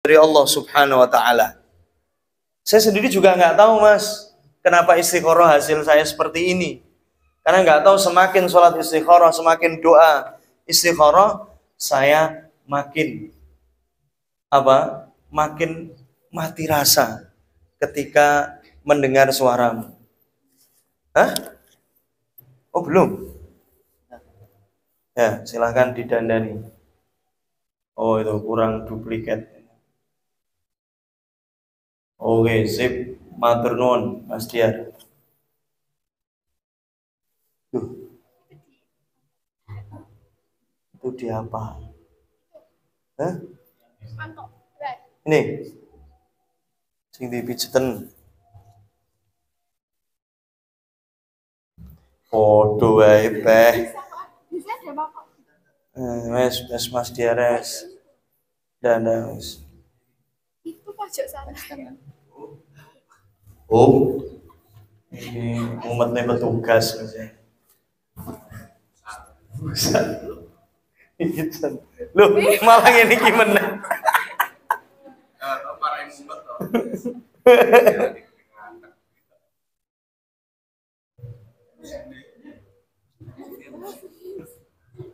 dari Allah Subhanahu wa Ta'ala. Saya sendiri juga nggak tahu, Mas, kenapa istikharah hasil saya seperti ini. Karena nggak tahu, semakin sholat istikharah, semakin doa istikharah, saya makin makin mati rasa ketika mendengar suaramu. Hah? Oh, belum? Ya, silahkan didandani. Oh, itu kurang duplikat. Oke, sip. Matur nuwun, Mas Diar. Itu di apa? Hah? Ini. Sing dipijeten. Podo wae, Beh. Wes Mas Diares. Dan wes. Itu pojok sana. Oh. Ini umatnya petugas misalnya. Loh, malah ini gimana?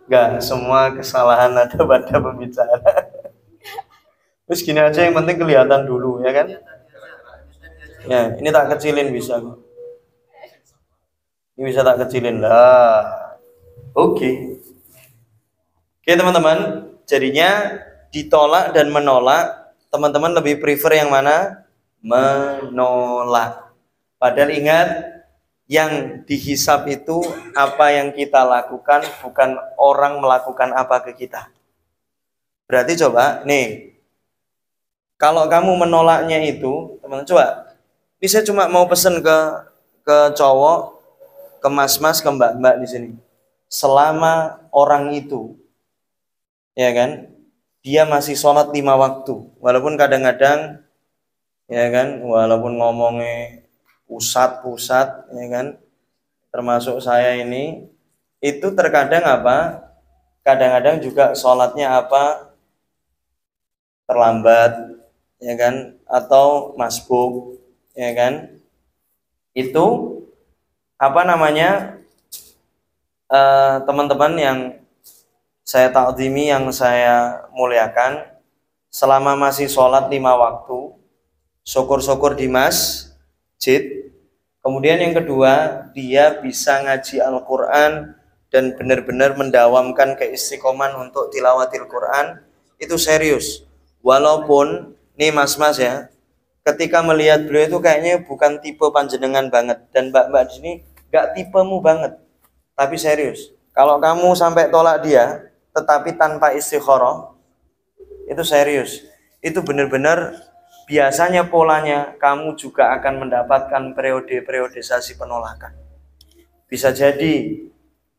Enggak, semua kesalahan ada pada pembicara. Terus gini aja, yang penting kelihatan dulu, ya kan? Ya, ini tak kecilin bisa kok. Ini bisa tak kecilin lah. Oke. Oke teman-teman, jadinya ditolak dan menolak, teman-teman lebih prefer yang mana? Menolak. Padahal ingat, yang dihisab itu apa yang kita lakukan, bukan orang melakukan apa ke kita. Berarti coba, nih, kalau kamu menolaknya itu, teman-teman coba, ini saya cuma mau pesen ke cowok, ke mas-mas, ke mbak-mbak di sini. Selama orang itu, ya kan, dia masih sholat 5 waktu, walaupun kadang-kadang, ya kan, walaupun ngomongnya pusat-pusat, ya kan, termasuk saya ini, itu terkadang apa? Kadang-kadang juga sholatnya apa? Terlambat, ya kan, atau masbuk, ya kan, itu apa namanya, teman-teman yang saya ta'zimi, yang saya muliakan, selama masih sholat 5 waktu, syukur-syukur di masjid. Kemudian yang kedua, dia bisa ngaji Al-Quran dan benar-benar mendawamkan keistiqoman untuk tilawatil Quran, itu serius. Walaupun nih mas-mas ya, ketika melihat beliau itu kayaknya bukan tipe panjenengan banget, dan mbak-mbak di sini gak tipemu banget, tapi serius. Kalau kamu sampai tolak dia, tetapi tanpa istikharah, itu serius. Itu benar-benar biasanya polanya kamu juga akan mendapatkan periodisasi penolakan. Bisa jadi,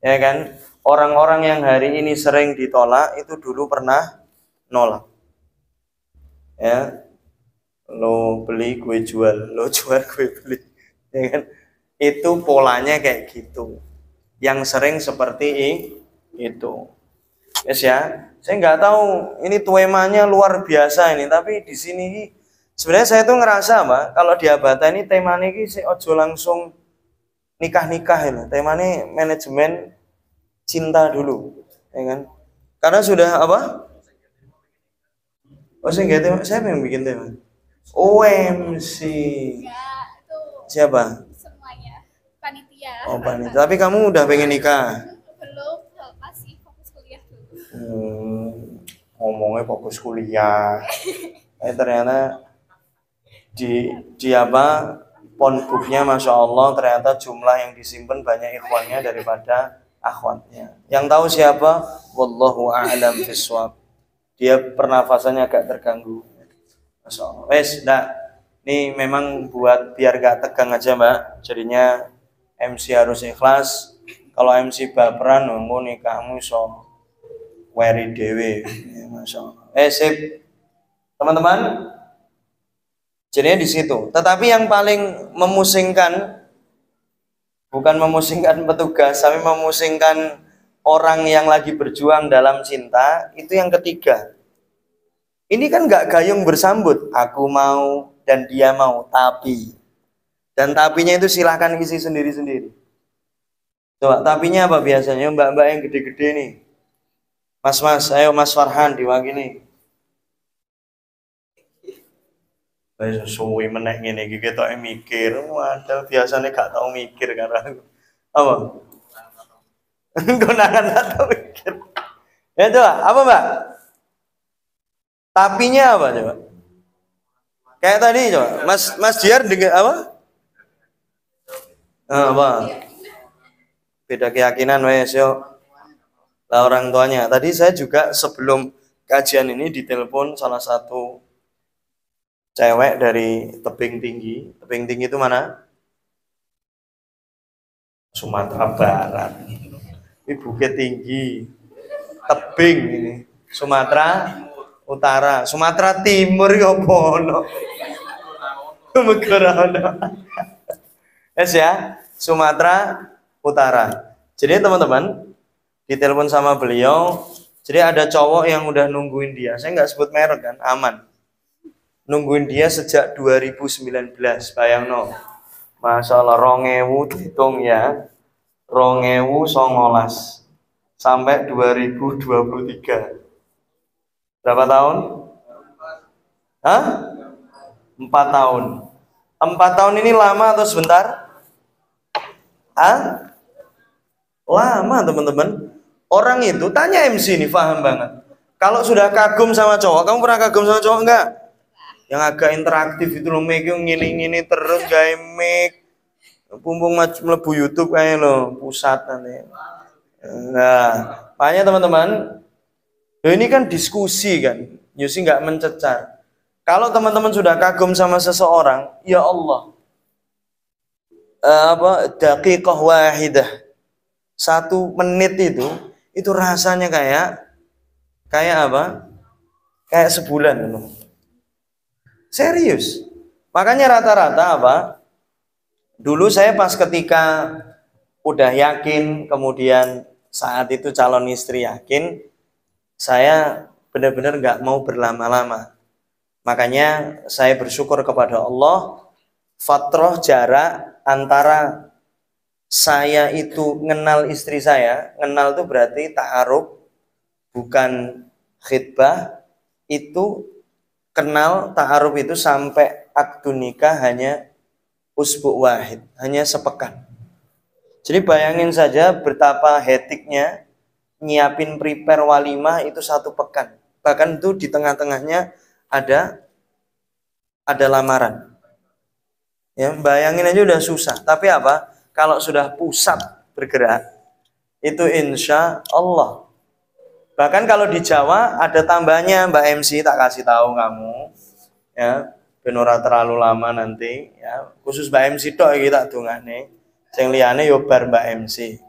ya kan, orang-orang yang hari ini sering ditolak itu dulu pernah nolak. Ya, lo beli gue jual, lo jual gue beli, ya kan? Itu polanya kayak gitu. Yang sering seperti itu. Yes ya, saya nggak tahu ini temanya luar biasa ini, tapi di sini sebenarnya saya tuh ngerasa kalau di Abata ini temanya ini saya ojo langsung nikah-nikah ini, temanya manajemen cinta dulu, ya kan? Karena sudah apa? Oh, saya nggak tema, siapa yang bikin tema? OMC. Siapa? Semuanya panitia. Oh, panitia. Tapi kamu udah pengen nikah? Belum, masih fokus kuliah dulu. Ngomongnya fokus kuliah. Ternyata di apa, ponbooknya masya Allah ternyata jumlah yang disimpan banyak ikhwannya daripada akhwatnya. Yang tahu siapa? Wallahu a'lam bishawab. Dia pernafasannya agak terganggu. Masya Allah. Wes, nah, ini memang buat biar gak tegang aja mbak. Jadinya MC harus ikhlas. Kalau MC baperan, nunggu nikahmu so weri dewe. Ya, masya Allah. Sip, teman-teman. Jadinya di situ. Tetapi yang paling memusingkan, bukan memusingkan petugas, tapi memusingkan orang yang lagi berjuang dalam cinta, itu yang ketiga. Ini kan nggak gayung bersambut. Aku mau dan dia mau, tapi. Dan tapinya itu silahkan isi sendiri-sendiri. Coba tapinya apa biasanya? Mbak-mbak yang gede-gede nih. Mas-mas, ayo Mas Farhan diwakili. Wis suwi meneh ngene iki ketoke mikir. Waduh, biasanya gak tau mikir karena apa? Konangan tak tau mikir. Ya coba, apa Mbak? Tapinya apa coba? Kayak tadi coba, Mas Diar dengan apa? Apa? Beda keyakinan wes yo. Lah orang tuanya. Tadi saya juga sebelum kajian ini ditelepon salah satu cewek dari Tebing Tinggi. Tebing Tinggi itu mana? Sumatera Barat. Ini Bukit Tinggi. Tebing ini. Sumatera Utara. Sumatera Timur ya pono. Yes ya, Sumatera Utara. Jadi teman-teman ditelepon sama beliau. Jadi ada cowok yang udah nungguin dia. Saya nggak sebut merek kan, aman. Nungguin dia sejak 2019, bayang no. Masya Allah, 2000 hitung ya, 2019 sampai 2023. Berapa tahun? Hah? 4 tahun. 4 tahun ini lama atau sebentar? Hah? Lama teman-teman. Orang itu, tanya MC ini, paham banget. Kalau sudah kagum sama cowok, kamu pernah kagum sama cowok enggak? Yang agak interaktif itu loh, make ngini-ngini terus gaya make pumpung melebu YouTube kayak lo pusat nanti. Nah, makanya teman-teman, ini kan diskusi kan, Yusi nggak mencecar. Kalau teman-teman sudah kagum sama seseorang, ya Allah, daqiqah wahidah, 1 menit itu rasanya kayak apa? Kayak sebulan loh. Serius. Makanya rata-rata apa? Dulu saya pas ketika udah yakin, kemudian saat itu calon istri yakin, saya benar-benar nggak mau berlama-lama. Makanya saya bersyukur kepada Allah, fatrah jarak antara saya itu kenal istri saya, kenal itu berarti ta'aruf, bukan khitbah, itu kenal ta'aruf itu sampai akdu nikah hanya usbu' wahid, hanya sepekan. Jadi bayangin saja betapa hetiknya nyiapin prepare walimah itu 1 pekan. Bahkan itu di tengah-tengahnya ada lamaran. Ya, bayangin aja udah susah. Tapi apa? Kalau sudah pusat bergerak, itu insya Allah. Bahkan kalau di Jawa ada tambahnya, Mbak MC, tak kasih tahu kamu, ya, benora terlalu lama nanti, ya, khusus Mbak MC tok kita dungane, sing liyane yo bar Mbak MC,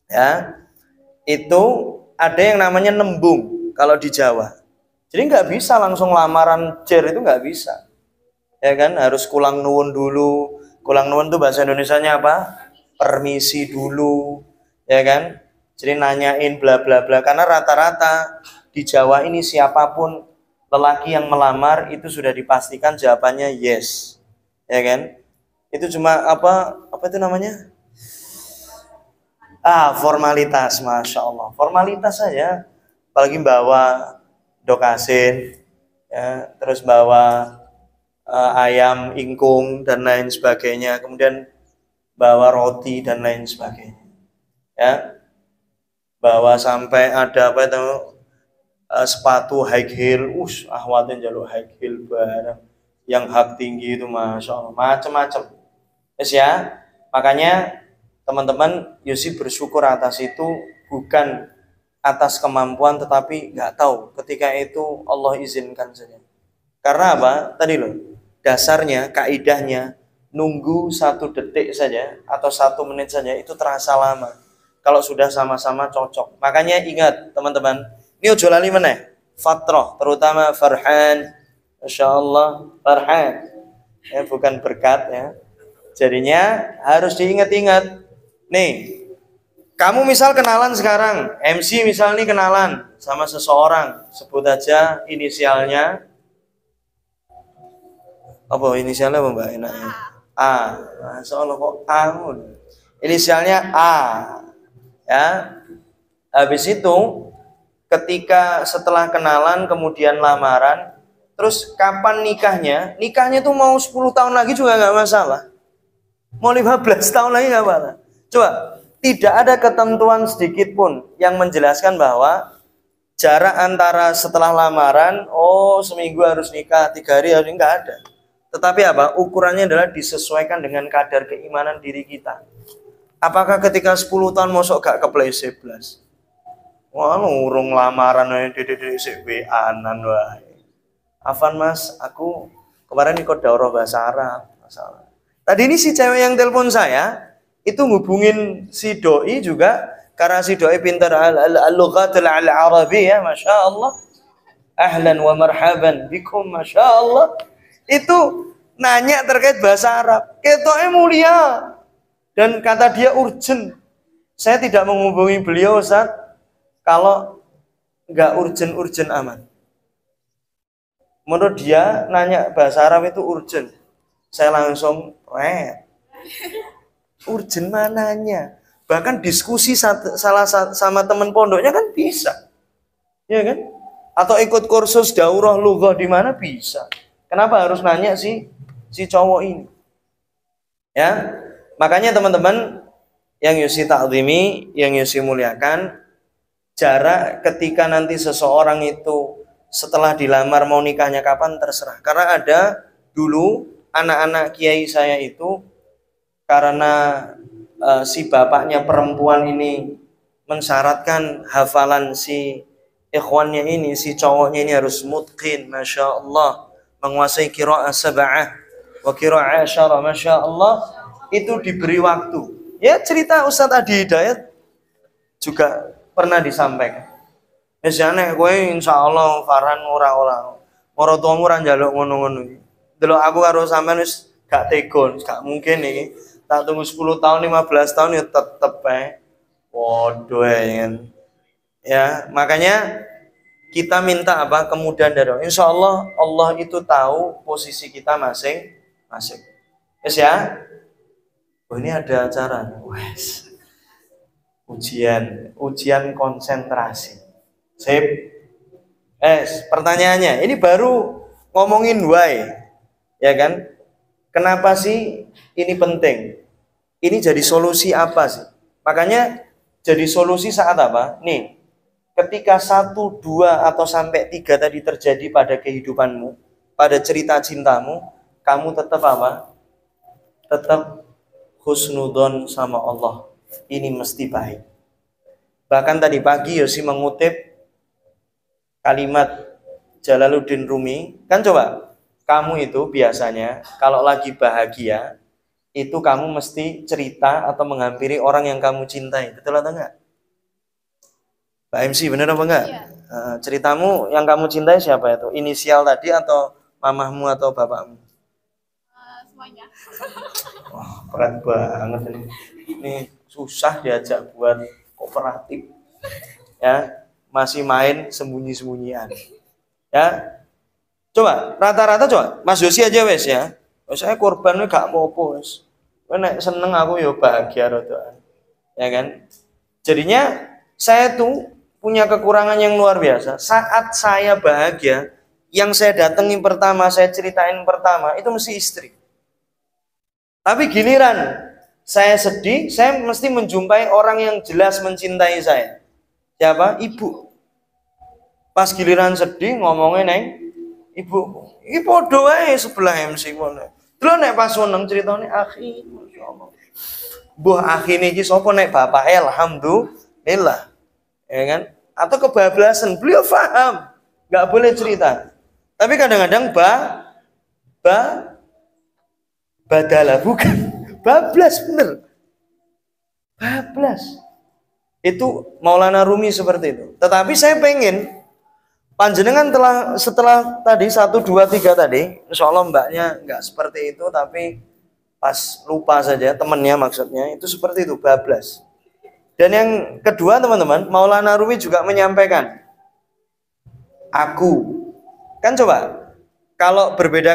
ya, itu ada yang namanya nembung kalau di Jawa. Jadi nggak bisa langsung lamaran cer, itu nggak bisa, ya kan, harus kulang nuwun dulu. Kulang nuwun tuh bahasa Indonesianya apa? Permisi dulu, ya kan. Jadi nanyain bla bla bla, karena rata-rata di Jawa ini siapapun lelaki yang melamar itu sudah dipastikan jawabannya yes, ya kan. Itu cuma apa itu namanya, formalitas, masya Allah, formalitas saja. Apalagi bawa dokasin, ya, terus bawa ayam ingkung dan lain sebagainya, kemudian bawa roti dan lain sebagainya, ya, bawa sampai ada apa itu sepatu high heel, ahwatin jalur high heel barang yang hak tinggi itu, masya Allah, macam-macam. Yes ya, makanya teman-teman, Yusi bersyukur atas itu, bukan atas kemampuan, tetapi nggak tahu ketika itu Allah izinkan saja. Karena apa? Tadi loh, dasarnya, kaidahnya, nunggu 1 detik saja atau 1 menit saja itu terasa lama kalau sudah sama-sama cocok. Makanya ingat teman-teman, ini ojo lali meneh, fatrah, terutama Farhan, Masya Allah, Farhan, ya, bukan berkat ya. Jadinya harus diingat-ingat. Nih, Kamu misal kenalan sekarang, MC misal nih kenalan sama seseorang, sebut aja inisialnya. Apa inisialnya apa Mbak enaknya? A. Masya Allah kok A. Inisialnya A. Ya. Habis itu ketika setelah kenalan kemudian lamaran, terus kapan nikahnya? Nikahnya tuh mau 10 tahun lagi juga nggak masalah. Mau 15 tahun lagi nggak masalah. Coba, tidak ada ketentuan sedikit pun yang menjelaskan bahwa jarak antara setelah lamaran, oh seminggu harus nikah, 3 hari harus nggak ada. Tetapi apa? Ukurannya adalah disesuaikan dengan kadar keimanan diri kita. Apakah ketika 10 tahun mosok gak kepleset blas? Wah, urung lamaran dede sik WA-an wae. Afan Mas, aku kemarin ikut daurah bahasa Arab, masalah. Tadi ini si cewek yang telepon saya itu ngubungin si doi juga karena si doi pintar al-lughatul al-arabiyyah, Masya Allah. Ahlan wa marhaban bikum, Masya Allah. Itu nanya terkait bahasa Arab. Ketoknya mulia. Dan kata dia urgent. Saya tidak menghubungi beliau, Ustaz, kalau nggak urgent aman. Menurut dia nanya bahasa Arab itu urgent. Saya langsung urgent mananya. Bahkan diskusi sama teman pondoknya kan bisa, ya kan? Atau ikut kursus daurah lughah di mana bisa. Kenapa harus nanya si cowok ini? Ya, makanya teman-teman yang Yusi ta'zimi, yang Yusi muliakan, jarak ketika nanti seseorang itu setelah dilamar mau nikahnya kapan terserah. Karena ada dulu anak-anak kiai saya itu karena si bapaknya perempuan ini mensyaratkan hafalan si ikhwannya ini, si cowoknya ini harus mutqin, Masya Allah, menguasai qiraah sab'ah wa qiraah asyara, Masya Allah, itu diberi waktu. Ya cerita Ustadz Adi Hidayat juga pernah disampaikan. Misalnya gue insya Allah Farhan ora moro tuamu ora njaluk ngono-ngono. Delok aku karo sampean wis gak tegon, gak mungkin iki. Tak tunggu 10 tahun, 15 tahun ya tetep ae. Waduh ya, makanya kita minta apa? Kemudahan dari Allah. Insya Allah Allah itu tahu posisi kita masing-masing. Yes ya. Oh, ini ada acara. Wes. Ujian konsentrasi. Sip. Pertanyaannya, ini baru ngomongin why, ya kan? Kenapa sih ini penting? Ini jadi solusi apa sih? Makanya jadi solusi saat apa? Nih, ketika 1, 2 atau sampai 3 tadi terjadi pada kehidupanmu, pada cerita cintamu, kamu tetap apa? Tetap husnudon sama Allah. Ini mesti baik. Bahkan tadi pagi Yosi mengutip kalimat Jalaluddin Rumi. Kan coba, kamu itu biasanya kalau lagi bahagia, itu kamu mesti cerita atau menghampiri orang yang kamu cintai. Betul atau enggak? Mbak MC, bener apa enggak? Iya. Ceritamu yang kamu cintai siapa itu? Inisial tadi atau mamahmu atau bapakmu? Semuanya. Wah, berat banget ini. Ini susah diajak buat kooperatif. Ya, masih main sembunyi-sembunyian. Ya. Coba, rata-rata coba. Mas Yosi aja wes ya. Saya korbannya gak apa-apa wes. Nek seneng aku ya bahagia rodoan. Ya kan? Jadinya saya tuh punya kekurangan yang luar biasa. Saat saya bahagia, yang saya datengin pertama, saya ceritain pertama, itu mesti istri. Tapi giliran saya sedih, saya mesti menjumpai orang yang jelas mencintai saya. Siapa? Ibu. Pas giliran sedih ngomongin neng ibu. Iki podo ae sebelah MC ngono. Lho nek pas seneng ceritane akhi, masyaallah. Mbuh akhi niki sapa nek bapake alhamdulillah. Ya kan? Atau kebablasan, beliau paham. Enggak boleh cerita. Tapi kadang-kadang badalah bukan. Bablas bener. Bablas. Itu Maulana Rumi seperti itu. Tetapi saya pengen panjenengan setelah tadi 1, 2, 3 tadi, insya Allah mbaknya nggak seperti itu, tapi pas lupa saja temennya maksudnya itu seperti itu bablas. Dan yang kedua teman-teman, Maulana Rumi juga menyampaikan aku. Kan coba kalau berbeda